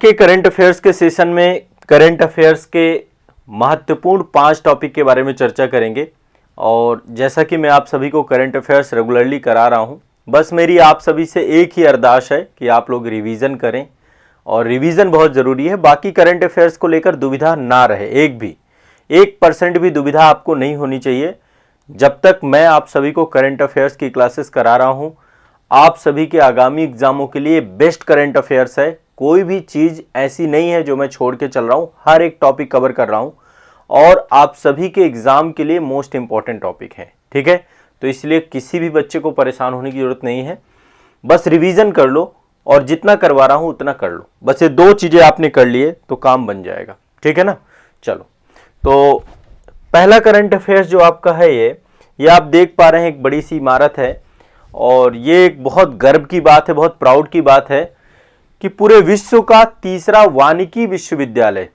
के current affairs के session में करंट अफेयर्स के महत्वपूर्ण 5 टॉपिक के बारे में चर्चा करेंगे। और जैसा कि मैं आप सभी को करंट अफेयर्स रेगुलरली करा रहा हूं, बस मेरी आप सभी से एक ही अरदास है कि आप लोग रिवीजन करें, और रिवीजन बहुत ज़रूरी है। बाकी करंट अफेयर्स को लेकर दुविधा ना रहे, 1% भी दुविधा आपको नहीं होनी चाहिए। जब तक मैं आप सभी को करंट अफेयर्स की क्लासेस करा रहा हूं, आप सभी के आगामी एग्जामों के लिए बेस्ट करंट अफेयर्स है। कोई भी चीज़ ऐसी नहीं है जो मैं छोड़ के चल रहा हूं, हर एक टॉपिक कवर कर रहा हूं और आप सभी के एग्जाम के लिए मोस्ट इंपॉर्टेंट टॉपिक है। ठीक है, तो इसलिए किसी भी बच्चे को परेशान होने की जरूरत नहीं है। बस रिवीजन कर लो और जितना करवा रहा हूं उतना कर लो। बस ये 2 चीजें आपने कर लिए तो काम बन जाएगा। ठीक है ना। चलो, तो पहला करंट अफेयर्स जो आपका है ये आप देख पा रहे हैं, एक बड़ी सी इमारत है और ये एक बहुत गर्व की बात है, बहुत प्राउड की बात है कि पूरे विश्व का तीसरा वानिकी विश्वविद्यालय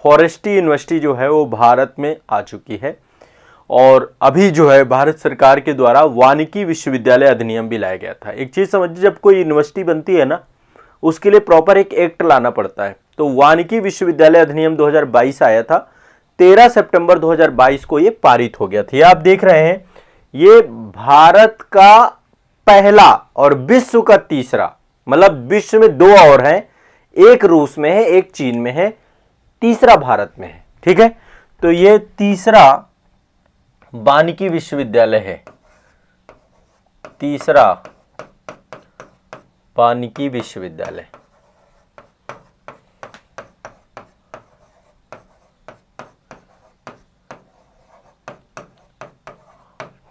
फॉरेस्ट्री यूनिवर्सिटी जो है वो भारत में आ चुकी है। और अभी जो है भारत सरकार के द्वारा वानिकी विश्वविद्यालय अधिनियम भी लाया गया था। एक चीज समझिए, जब कोई यूनिवर्सिटी बनती है ना, उसके लिए प्रॉपर एक एक्ट लाना पड़ता है। तो वानिकी विश्वविद्यालय अधिनियम 2022 आया था, 13 सितंबर 2022 को ये पारित हो गया था। ये आप देख रहे हैं, ये भारत का पहला और विश्व का तीसरा, मतलब विश्व में 2 और हैं, एक रूस में है, एक चीन में है, तीसरा भारत में है। ठीक है, तो ये तीसरा वानिकी विश्वविद्यालय है, तीसरा वानिकी विश्वविद्यालय।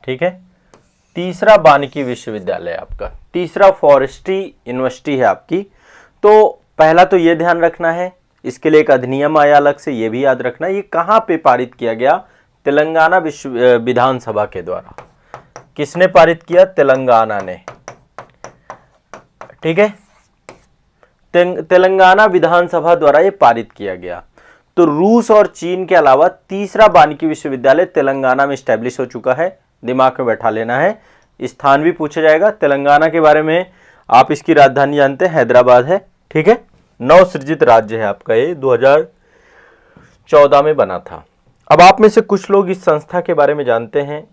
ठीक है, तीसरा वानिकी विश्वविद्यालय आपका, तीसरा फॉरेस्ट्री यूनिवर्सिटी है आपकी। तो पहला तो ये ध्यान रखना है, इसके लिए एक अधिनियम आया अलग से, ये भी याद रखना है। ये कहाँ पे पारित किया गया? तेलंगाना विधानसभा के द्वारा। किसने पारित किया? तेलंगाना ने। ठीक है, तेलंगाना विधानसभा द्वारा ये पारित किया गया। तो रूस और चीन के अलावा तीसरा वानिकी विश्वविद्यालय तेलंगाना में स्टैब्लिश हो चुका है। दिमाग में बैठा लेना है, स्थान भी पूछा जाएगा। तेलंगाना के बारे में आप इसकी राजधानी जानते हैं, हैदराबाद है। ठीक है, नवसृजित राज्य है आपका, ये 2014 में बना था। अब आप में से कुछ लोग इस संस्था के बारे में जानते हैं,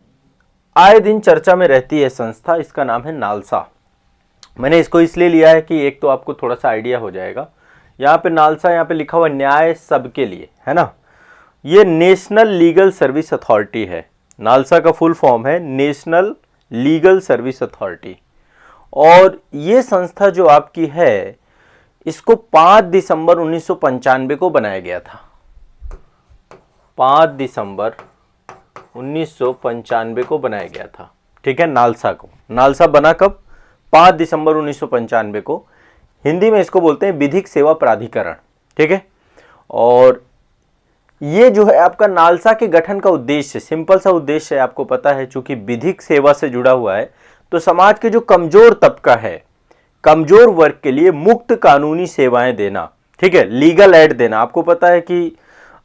आए दिन चर्चा में रहती है संस्था, इसका नाम है नालसा। मैंने इसको इसलिए लिया है कि एक तो आपको थोड़ा सा आइडिया हो जाएगा। यहाँ पे नालसा, यहाँ पे लिखा हुआ न्याय सबके लिए, है ना। ये नेशनल लीगल सर्विस अथॉरिटी है। नालसा का फुल फॉर्म है नेशनल लीगल सर्विस अथॉरिटी। और ये संस्था जो आपकी है, इसको 5 दिसंबर 1995 को बनाया गया था। 5 दिसंबर 1995 को बनाया गया था। ठीक है, नालसा को। नालसा बना कब? 5 दिसंबर 1995 को। हिंदी में इसको बोलते हैं विधिक सेवा प्राधिकरण। ठीक है, और ये जो है आपका नालसा के गठन का उद्देश्य, सिंपल सा उद्देश्य है, आपको पता है, चूंकि विधिक सेवा से जुड़ा हुआ है तो समाज के जो कमजोर तबका है, कमजोर वर्ग के लिए मुफ्त कानूनी सेवाएं देना। ठीक है, लीगल एड देना। आपको पता है कि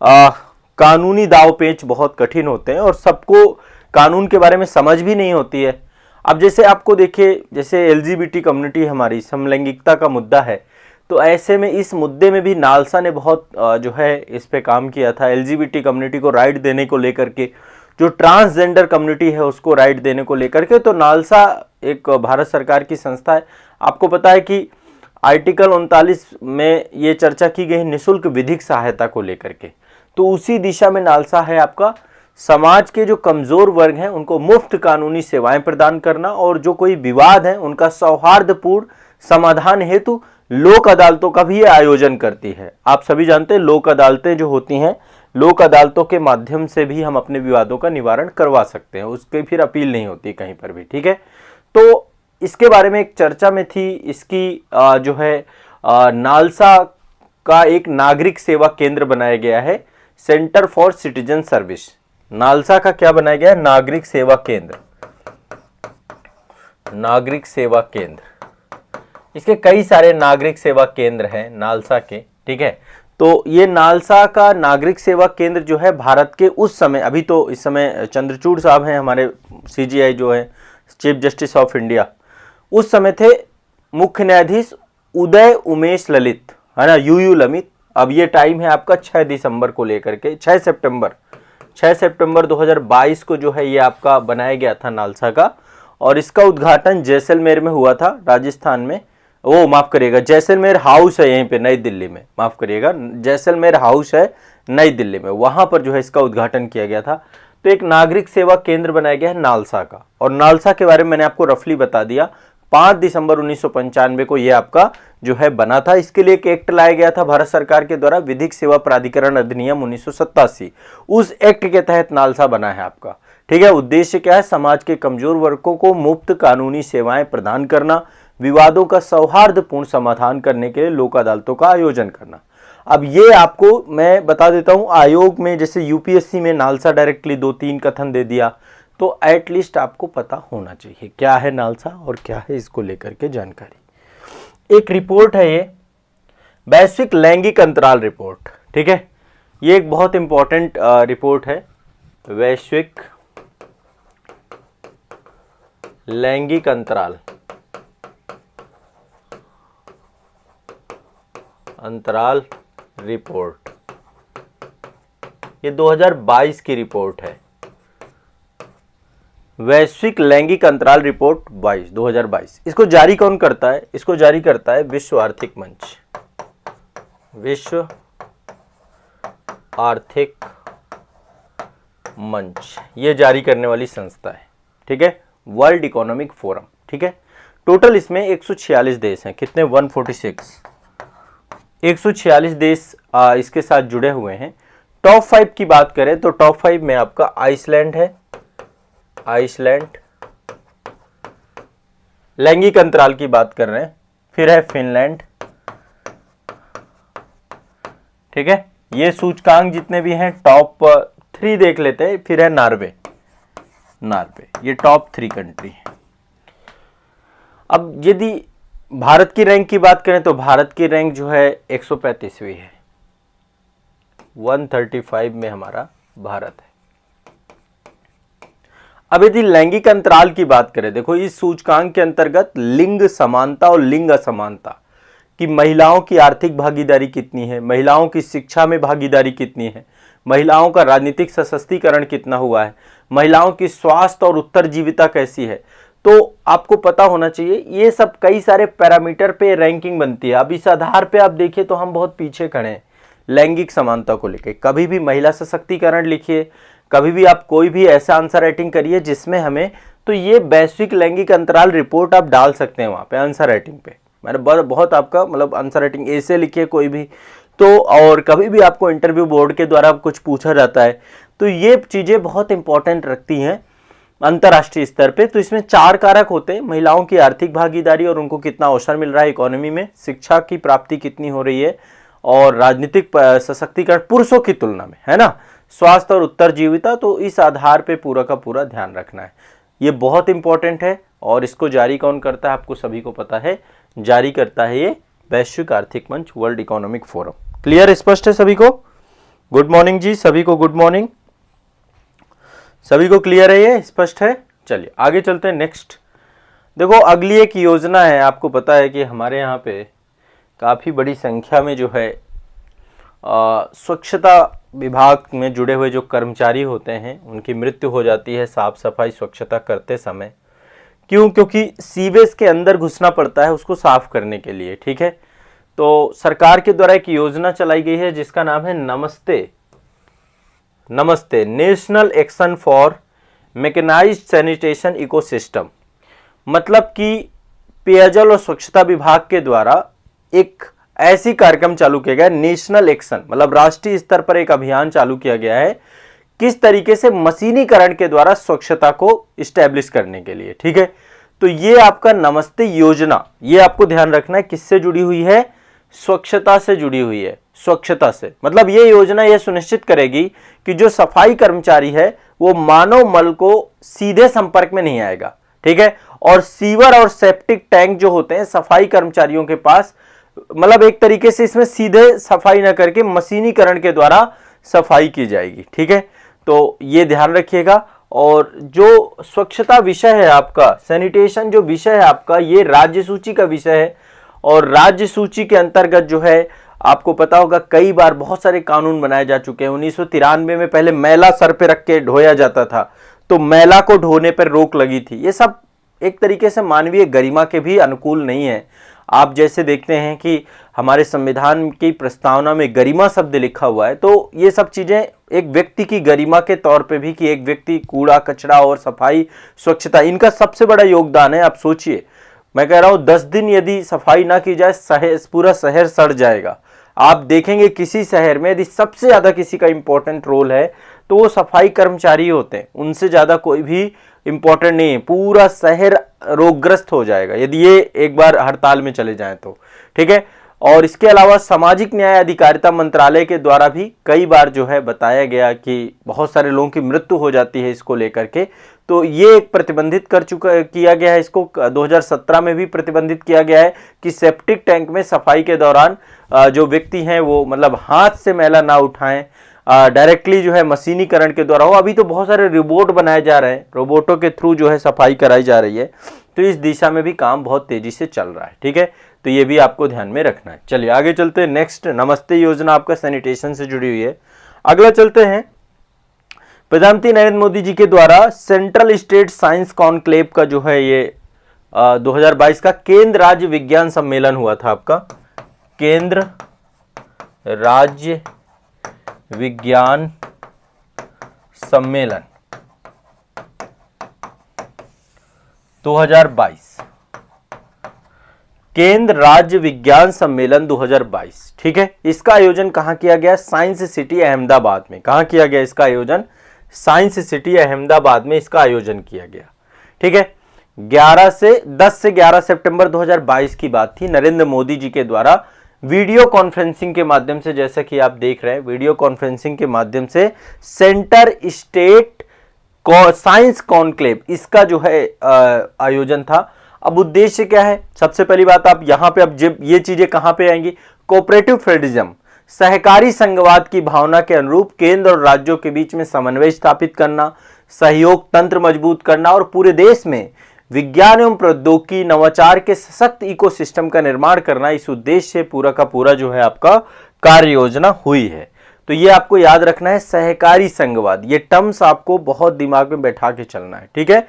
कानूनी दाव पेच बहुत कठिन होते हैं और सबको कानून के बारे में समझ भी नहीं होती है। अब जैसे आपको देखिए, जैसे LGBT कम्युनिटी हमारी, समलैंगिकता का मुद्दा है, तो ऐसे में इस मुद्दे में भी नालसा ने बहुत जो है इस पे काम किया था। LGBT कम्युनिटी को राइट देने को लेकर के, जो ट्रांसजेंडर कम्युनिटी है उसको राइट देने को लेकर के। तो नालसा एक भारत सरकार की संस्था है। आपको पता है कि आर्टिकल 39 में ये चर्चा की गई निःशुल्क विधिक सहायता को लेकर के, तो उसी दिशा में नालसा है आपका। समाज के जो कमजोर वर्ग हैं उनको मुफ्त कानूनी सेवाएं प्रदान करना, और जो कोई विवाद है उनका सौहार्दपूर्ण समाधान हेतु लोक अदालतों का भी ये आयोजन करती है। आप सभी जानते हैं लोक अदालतें जो होती हैं, लोक अदालतों के माध्यम से भी हम अपने विवादों का निवारण करवा सकते हैं, उसकी फिर अपील नहीं होती कहीं पर भी। ठीक है, तो इसके बारे में एक चर्चा में थी। इसकी जो है नालसा का एक नागरिक सेवा केंद्र बनाया गया है, centre for citizen service. NALSA का क्या बनाया गया है? नागरिक सेवा केंद्र। नागरिक सेवा केंद्र, इसके कई सारे नागरिक सेवा केंद्र हैं नालसा के। ठीक है, तो ये नालसा का नागरिक सेवा केंद्र जो है भारत के उस समय, अभी तो इस समय चंद्रचूड़ साहब हैं हमारे CJI जो है चीफ जस्टिस ऑफ इंडिया, उस समय थे मुख्य न्यायाधीश उदय उमेश ललित, है ना, यूयू लमित। अब ये टाइम है आपका 6 दिसंबर को लेकर के 6 सितंबर 2022 को जो है ये आपका बनाया गया था नालसा का, और इसका उद्घाटन जैसलमेर में हुआ था, राजस्थान में। वो माफ करिएगा, जैसलमेर हाउस है यहीं पे नई दिल्ली में, माफ करिएगा, जैसलमेर हाउस है नई दिल्ली में, वहां पर जो है इसका उद्घाटन किया गया था। तो एक नागरिक सेवा केंद्र बनाया गया है नालसा का, और नालसा के बारे में मैंने आपको रफली बता दिया। 5 दिसंबर 1995 को यह आपका जो है बना था। इसके लिए एक एक्ट लाया गया था भारत सरकार के द्वारा, विधिक सेवा प्राधिकरण अधिनियम 1987। उस एक्ट के तहत नालसा बना है आपका, ठीक है। उद्देश्य क्या है, समाज के कमजोर वर्गों को मुफ्त कानूनी सेवाएं प्रदान करना, विवादों का सौहार्दपूर्ण समाधान करने के लिए लोक अदालतों का आयोजन करना। अब ये आपको मैं बता देता हूं, आयोग में जैसे यूपीएससी में नालसा डायरेक्टली 2-3 कथन दे दिया, तो एटलीस्ट आपको पता होना चाहिए क्या है नालसा और क्या है इसको लेकर के जानकारी। एक रिपोर्ट है ये, वैश्विक लैंगिक अंतराल रिपोर्ट, ठीक है। ये एक बहुत इंपॉर्टेंट रिपोर्ट है, वैश्विक लैंगिक अंतराल रिपोर्ट, ये 2022 की रिपोर्ट है। वैश्विक लैंगिक अंतराल रिपोर्ट 2022। इसको जारी कौन करता है, इसको जारी करता है विश्व आर्थिक मंच, विश्व आर्थिक मंच, ये जारी करने वाली संस्था है, ठीक है। वर्ल्ड इकोनॉमिक फोरम, ठीक है। टोटल इसमें 146 देश हैं, कितने, 146, 146 देश इसके साथ जुड़े हुए हैं। टॉप 5 की बात करें तो टॉप 5 में आपका आइसलैंड है, आइसलैंड, लैंगिक अंतराल की बात कर रहे हैं, फिर है फिनलैंड, ठीक है। ये सूचकांक जितने भी हैं टॉप 3 देख लेते हैं, फिर है नॉर्वे, ये टॉप 3 कंट्री है। अब यदि भारत की रैंक की बात करें तो भारत की रैंक जो है 135वीं है, 135 में हमारा भारत है। अब यदि लैंगिक अंतराल की बात करें, देखो इस सूचकांक के अंतर्गत लिंग समानता और लिंग असमानता कि महिलाओं की आर्थिक भागीदारी कितनी है, महिलाओं की शिक्षा में भागीदारी कितनी है, महिलाओं का राजनीतिक सशक्तिकरण कितना हुआ है, महिलाओं की स्वास्थ्य और उत्तरजीविता कैसी है, तो आपको पता होना चाहिए। ये सब कई सारे पैरामीटर पे रैंकिंग बनती है। अब इस आधार पे आप देखिए तो हम बहुत पीछे खड़े हैं लैंगिक समानता को लेके। कभी भी महिला सशक्तिकरण लिखिए, कभी भी आप कोई भी ऐसा आंसर राइटिंग करिए जिसमें हमें, तो ये वैश्विक लैंगिक अंतराल रिपोर्ट आप डाल सकते हैं वहाँ पे आंसर राइटिंग पे। मैंने बहुत आपका मतलब आंसर राइटिंग ऐसे लिखिए कोई भी तो, और कभी भी आपको इंटरव्यू बोर्ड के द्वारा कुछ पूछा जाता है तो ये चीज़ें बहुत इंपॉर्टेंट रखती हैं अंतर्राष्ट्रीय स्तर पे। तो इसमें 4 कारक होते हैं, महिलाओं की आर्थिक भागीदारी और उनको कितना अवसर मिल रहा है इकोनॉमी में, शिक्षा की प्राप्ति कितनी हो रही है, और राजनीतिक सशक्तिकरण पुरुषों की तुलना में, है ना, स्वास्थ्य और उत्तरजीविता। तो इस आधार पे पूरा का पूरा ध्यान रखना है, ये बहुत इंपॉर्टेंट है। और इसको जारी कौन करता है, आपको सभी को पता है, जारी करता है ये वैश्विक आर्थिक मंच, वर्ल्ड इकोनॉमिक फोरम। क्लियर, स्पष्ट है सभी को? गुड मॉर्निंग जी, सभी को गुड मॉर्निंग, सभी को क्लियर है, ये स्पष्ट है। चलिए आगे चलते हैं। नेक्स्ट देखो, अगली एक योजना है। आपको पता है कि हमारे यहाँ पे काफ़ी बड़ी संख्या में जो है स्वच्छता विभाग में जुड़े हुए जो कर्मचारी होते हैं उनकी मृत्यु हो जाती है साफ सफाई स्वच्छता करते समय। क्यों? क्योंकि सीवेज के अंदर घुसना पड़ता है उसको साफ करने के लिए, ठीक है। तो सरकार के द्वारा एक योजना चलाई गई है जिसका नाम है Namaste, national action for mechanised sanitation ecosystem. मतलब कि पेयजल और स्वच्छता विभाग के द्वारा एक ऐसी कार्यक्रम चालू किया गया, नेशनल एक्शन मतलब राष्ट्रीय स्तर पर एक अभियान चालू किया गया है किस तरीके से मशीनीकरण के द्वारा स्वच्छता को इस्टेब्लिश करने के लिए, ठीक है। तो ये आपका नमस्ते योजना, ये आपको ध्यान रखना है किससे जुड़ी हुई है, स्वच्छता से जुड़ी हुई है। स्वच्छता से मतलब ये योजना ये सुनिश्चित करेगी कि जो सफाई कर्मचारी है वो मानव मल को सीधे संपर्क में नहीं आएगा, ठीक है। और सीवर और सेप्टिक टैंक जो होते हैं सफाई कर्मचारियों के पास, मतलब एक तरीके से इसमें सीधे सफाई ना करके मशीनीकरण के द्वारा सफाई की जाएगी, ठीक है। तो ये ध्यान रखिएगा। और जो स्वच्छता विषय है आपका, सैनिटेशन जो विषय है आपका, ये राज्य सूची का विषय है और राज्य सूची के अंतर्गत जो है आपको पता होगा कई बार बहुत सारे कानून बनाए जा चुके हैं। 1993 में पहले मैला सर पे रख के ढोया जाता था, तो मैला को ढोने पर रोक लगी थी। ये सब एक तरीके से मानवीय गरिमा के भी अनुकूल नहीं है। आप जैसे देखते हैं कि हमारे संविधान की प्रस्तावना में गरिमा शब्द लिखा हुआ है, तो ये सब चीजें एक व्यक्ति की गरिमा के तौर पे भी, कि एक व्यक्ति कूड़ा कचरा और सफाई स्वच्छता, इनका सबसे बड़ा योगदान है। आप सोचिए, मैं कह रहा हूं 10 दिन यदि सफाई ना की जाए, पूरा शहर सड़ जाएगा। आप देखेंगे किसी शहर में यदि सबसे ज्यादा किसी का इंपॉर्टेंट रोल है तो वो सफाई कर्मचारी होते हैं, उनसे ज्यादा कोई भी इंपॉर्टेंट नहीं है। पूरा शहर रोगग्रस्त हो जाएगा यदि ये एक बार हड़ताल में चले जाएं तो, ठीक है। और इसके अलावा सामाजिक न्याय अधिकारिता मंत्रालय के द्वारा भी कई बार जो है बताया गया कि बहुत सारे लोगों की मृत्यु हो जाती है इसको लेकर के, तो ये एक प्रतिबंधित किया गया है। इसको 2017 में भी प्रतिबंधित किया गया है कि सेप्टिक टैंक में सफाई के दौरान जो व्यक्ति हैं वो मतलब हाथ से मैला ना उठाएं, डायरेक्टली जो है मशीनीकरण के द्वारा हो। अभी तो बहुत सारे रोबोट बनाए जा रहे हैं, रोबोटों के थ्रू जो है सफाई कराई जा रही है, तो इस दिशा में भी काम बहुत तेजी से चल रहा है, ठीक है। तो ये भी आपको ध्यान में रखना है। चलिए आगे चलते हैं। नेक्स्ट, नमस्ते योजना आपका सैनिटेशन से जुड़ी हुई है। अगला चलते हैं, प्रधानमंत्री नरेंद्र मोदी जी के द्वारा सेंट्रल स्टेट साइंस कॉन्क्लेव का जो है ये 2022 का केंद्र राज्य विज्ञान सम्मेलन हुआ था। आपका केंद्र राज्य विज्ञान सम्मेलन 2022, केंद्र राज्य विज्ञान सम्मेलन 2022, ठीक है। इसका आयोजन कहां किया गया? साइंस सिटी अहमदाबाद में। कहां किया गया इसका आयोजन? साइंस सिटी अहमदाबाद में इसका आयोजन किया गया, ठीक है। 10 से 11 सितंबर 2022 की बात थी। नरेंद्र मोदी जी के द्वारा वीडियो कॉन्फ्रेंसिंग के माध्यम से, जैसा कि आप देख रहे हैं, वीडियो कॉन्फ्रेंसिंग के माध्यम से सेंटर स्टेट साइंस कॉन्क्लेव, इसका जो है आयोजन था। अब उद्देश्य क्या है? सबसे पहली बात, आप यहां पे अब जब ये चीजें कहां पे आएंगी? कोऑपरेटिव फेडरलिज्म, सहकारी संघवाद की भावना के अनुरूप केंद्र और राज्यों के बीच में समन्वय स्थापित करना, सहयोग तंत्र मजबूत करना और पूरे देश में विज्ञान एवं प्रौद्योगिकी नवाचार के सशक्त इकोसिस्टम का निर्माण करना, इस उद्देश्य से पूरा का पूरा जो है आपका कार्य योजना हुई है। तो ये आपको याद रखना है, सहकारी संघवाद, ये टर्म्स आपको बहुत दिमाग में बैठा के चलना है, ठीक है।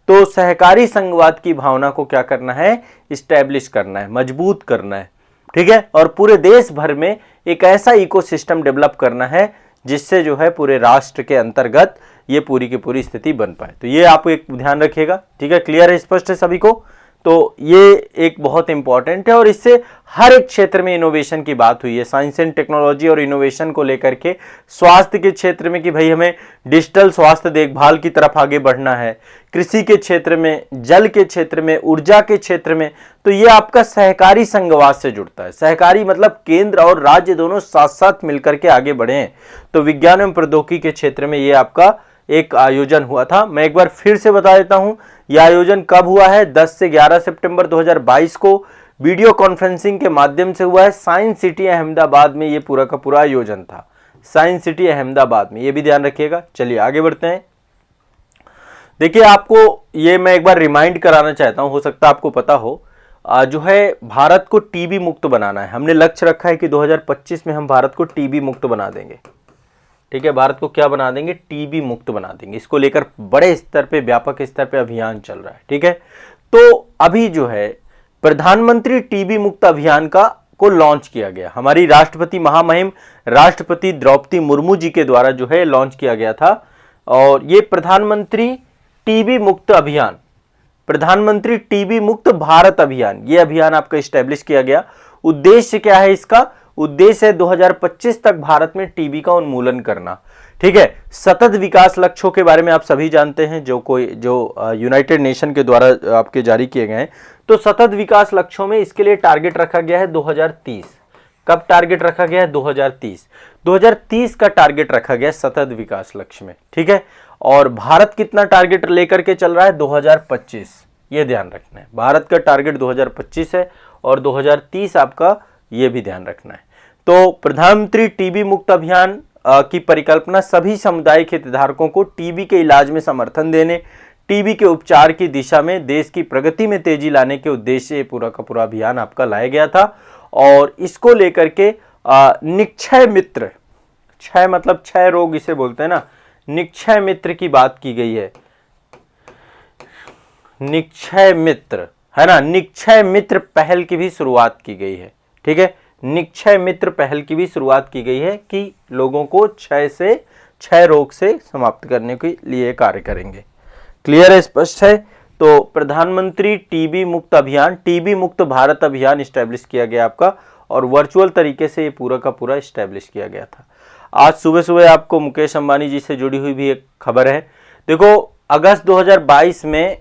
तो सहकारी संघवाद की भावना को क्या करना है? इस्टेब्लिश करना है, मजबूत करना है, ठीक है। और पूरे देश भर में एक ऐसा इकोसिस्टम डेवलप करना है जिससे जो है पूरे राष्ट्र के अंतर्गत ये पूरी की पूरी स्थिति बन पाए। तो ये आप एक ध्यान रखिएगा, ठीक है। क्लियर है, स्पष्ट है सभी को? तो ये एक बहुत इंपॉर्टेंट है और इससे हर एक क्षेत्र में इनोवेशन की बात हुई है। साइंस एंड टेक्नोलॉजी और इनोवेशन को लेकर के, स्वास्थ्य के क्षेत्र में कि भाई हमें डिजिटल स्वास्थ्य देखभाल की तरफ आगे बढ़ना है, कृषि के क्षेत्र में, जल के क्षेत्र में, ऊर्जा के क्षेत्र में, तो ये आपका सहकारी संघवाद से जुड़ता है। सहकारी मतलब केंद्र और राज्य दोनों साथ साथ मिलकर के आगे बढ़े हैं। तो विज्ञान एवं प्रौद्योगिकी के क्षेत्र में ये आपका एक आयोजन हुआ था। मैं एक बार फिर से बता देता हूं, यह आयोजन कब हुआ है? 10 से 11 सितंबर 2022 को वीडियो कॉन्फ्रेंसिंग के माध्यम से हुआ है। साइंस सिटी अहमदाबाद में ये पूरा का पूरा आयोजन था, साइंस सिटी अहमदाबाद में, ये भी ध्यान रखिएगा। चलिए आगे बढ़ते हैं। देखिए, आपको ये मैं एक बार रिमाइंड कराना चाहता हूं, हो सकता है आपको पता हो, जो है भारत को टीबी मुक्त बनाना है। हमने लक्ष्य रखा है कि 2025 में हम भारत को टीबी मुक्त बना देंगे, ठीक है। भारत को क्या बना देंगे? टीबी मुक्त बना देंगे। इसको लेकर बड़े स्तर पे, व्यापक स्तर पे अभियान चल रहा है, ठीक है। तो अभी जो है प्रधानमंत्री टीबी मुक्त अभियान को लॉन्च किया गया। हमारी राष्ट्रपति महामहिम राष्ट्रपति द्रौपदी मुर्मू जी के द्वारा जो है लॉन्च किया गया था। और ये प्रधानमंत्री टीबी मुक्त अभियान, प्रधानमंत्री टीबी मुक्त भारत अभियान, ये अभियान आपका स्टैब्लिश किया गया। उद्देश्य क्या है इसका? उद्देश्य है 2025 तक भारत में टीबी का उन्मूलन करना, ठीक है। सतत विकास लक्ष्यों के बारे में आप सभी जानते हैं, जो यूनाइटेड नेशन के द्वारा आपके जारी किए गए हैं। तो सतत विकास लक्ष्यों में इसके लिए टारगेट रखा गया है 2030। कब टारगेट रखा गया है? 2030 का टारगेट रखा गया सतत विकास लक्ष्य में, ठीक है। और भारत कितना टारगेट लेकर के चल रहा है? 2025, ये ध्यान रखना है। भारत का टारगेट 2025 है और 2030 आपका ये भी ध्यान रखना है। तो प्रधानमंत्री टीबी मुक्त अभियान की परिकल्पना सभी सामुदायिक हितधारकों को टीबी के इलाज में समर्थन देने, टीबी के उपचार की दिशा में देश की प्रगति में तेजी लाने के उद्देश्य से पूरा का पूरा अभियान आपका लाया गया था। और इसको लेकर के निक्षय मित्र, क्षय मतलब क्षय रोग इसे बोलते हैं ना, निक्षय मित्र की बात की गई है। निक्षय मित्र है ना, निक्षय मित्र पहल की भी शुरुआत की गई है। ठीक है, निक्षय मित्र पहल की भी शुरुआत की गई है कि लोगों को क्षय रोग से समाप्त करने के लिए कार्य करेंगे। क्लियर है, स्पष्ट है। तो प्रधानमंत्री टीबी मुक्त अभियान, टीबी मुक्त भारत अभियान स्टैब्लिश किया गया आपका, और वर्चुअल तरीके से ये पूरा का पूरा स्टैब्लिश किया गया था। आज सुबह सुबह आपको मुकेश अंबानी जी से जुड़ी हुई भी एक खबर है। देखो, अगस्त 2022 में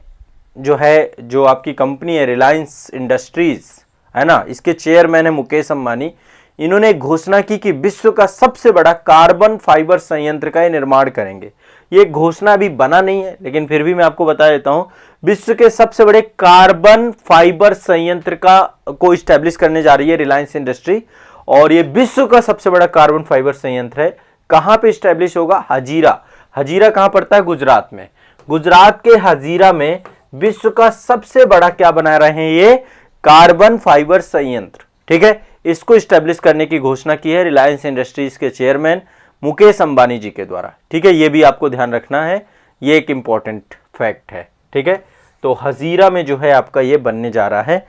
जो आपकी कंपनी है रिलायंस इंडस्ट्रीज है ना, इसके चेयरमैन है मुकेश अंबानी। इन्होंने एक घोषणा की कि विश्व का सबसे बड़ा कार्बन फाइबर संयंत्र का निर्माण करेंगे। ये घोषणा अभी बना नहीं है, लेकिन फिर भी मैं आपको बता देता हूं, विश्व के सबसे बड़े कार्बन फाइबर संयंत्र को स्टैब्लिश करने जा रही है रिलायंस इंडस्ट्री, और ये विश्व का सबसे बड़ा कार्बन फाइबर संयंत्र है। कहां पे स्टैब्लिश होगा? हजीरा। हजीरा कहां पड़ता है? गुजरात में। गुजरात के हजीरा में विश्व का सबसे बड़ा क्या बना रहे हैं? ये कार्बन फाइबर संयंत्र। ठीक है, इसको स्टैब्लिश करने की घोषणा की है रिलायंस इंडस्ट्रीज के चेयरमैन मुकेश अंबानी जी के द्वारा। ठीक है, ये भी आपको ध्यान रखना है, ये एक इंपॉर्टेंट फैक्ट है। ठीक है, तो हजीरा में जो है आपका ये बनने जा रहा है,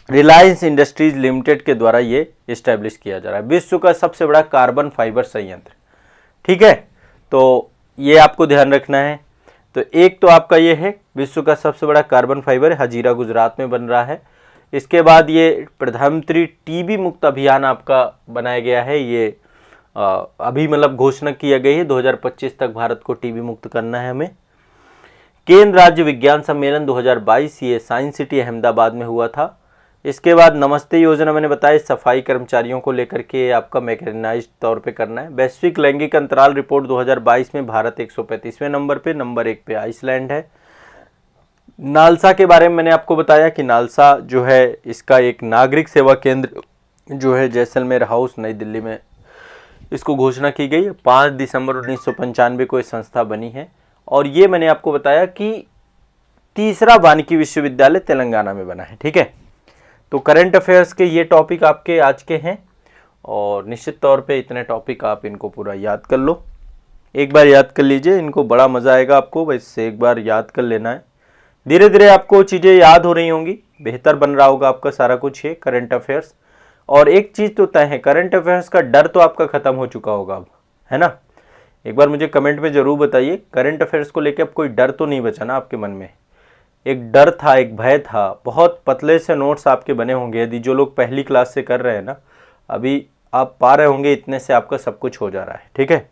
रिलायंस इंडस्ट्रीज लिमिटेड के द्वारा ये स्टैब्लिश किया जा रहा है, विश्व का सबसे बड़ा कार्बन फाइबर संयंत्र। ठीक है, तो ये आपको ध्यान रखना है। तो एक तो आपका ये है विश्व का सबसे बड़ा कार्बन फाइबर हजीरा गुजरात में बन रहा है। इसके बाद ये प्रधानमंत्री टीबी मुक्त अभियान आपका बनाया गया है। ये अभी मतलब घोषणा किया गई है 2025 तक भारत को टीबी मुक्त करना है हमें। केंद्र राज्य विज्ञान सम्मेलन 2022 ये साइंस सिटी अहमदाबाद में हुआ था। इसके बाद नमस्ते योजना मैंने बताया, सफाई कर्मचारियों को लेकर के आपका मैकेनाइज्ड तौर पे करना है। वैश्विक लैंगिक अंतराल रिपोर्ट 2022 में भारत 135वें नंबर पे, नंबर 1 पे आइसलैंड है। नालसा के बारे में मैंने आपको बताया कि नालसा जो है इसका एक नागरिक सेवा केंद्र जो है जैसलमेर हाउस नई दिल्ली में इसको घोषणा की गई। 5 दिसंबर 1995 को ये संस्था बनी है। और ये मैंने आपको बताया कि तीसरा वानिकी विश्वविद्यालय तेलंगाना में बना है। ठीक है, तो करंट अफेयर्स के ये टॉपिक आपके आज के हैं, और निश्चित तौर पे इतने टॉपिक आप इनको पूरा याद कर लो। एक बार याद कर लीजिए, इनको बड़ा मज़ा आएगा आपको, बस एक बार याद कर लेना है। धीरे धीरे आपको चीज़ें याद हो रही होंगी, बेहतर बन रहा होगा आपका सारा कुछ ये करंट अफेयर्स। और एक चीज़ तो तय है, करंट अफेयर्स का डर तो आपका ख़त्म हो चुका होगा अब, है ना। एक बार मुझे कमेंट में ज़रूर बताइए, करंट अफेयर्स को लेकर अब कोई डर तो नहीं बचा ना आपके मन में। एक डर था, एक भय था, बहुत पतले से नोट्स आपके बने होंगे। यदि जो लोग पहली क्लास से कर रहे हैं ना, अभी आप पा रहे होंगे इतने से आपका सब कुछ हो जा रहा है। ठीक है,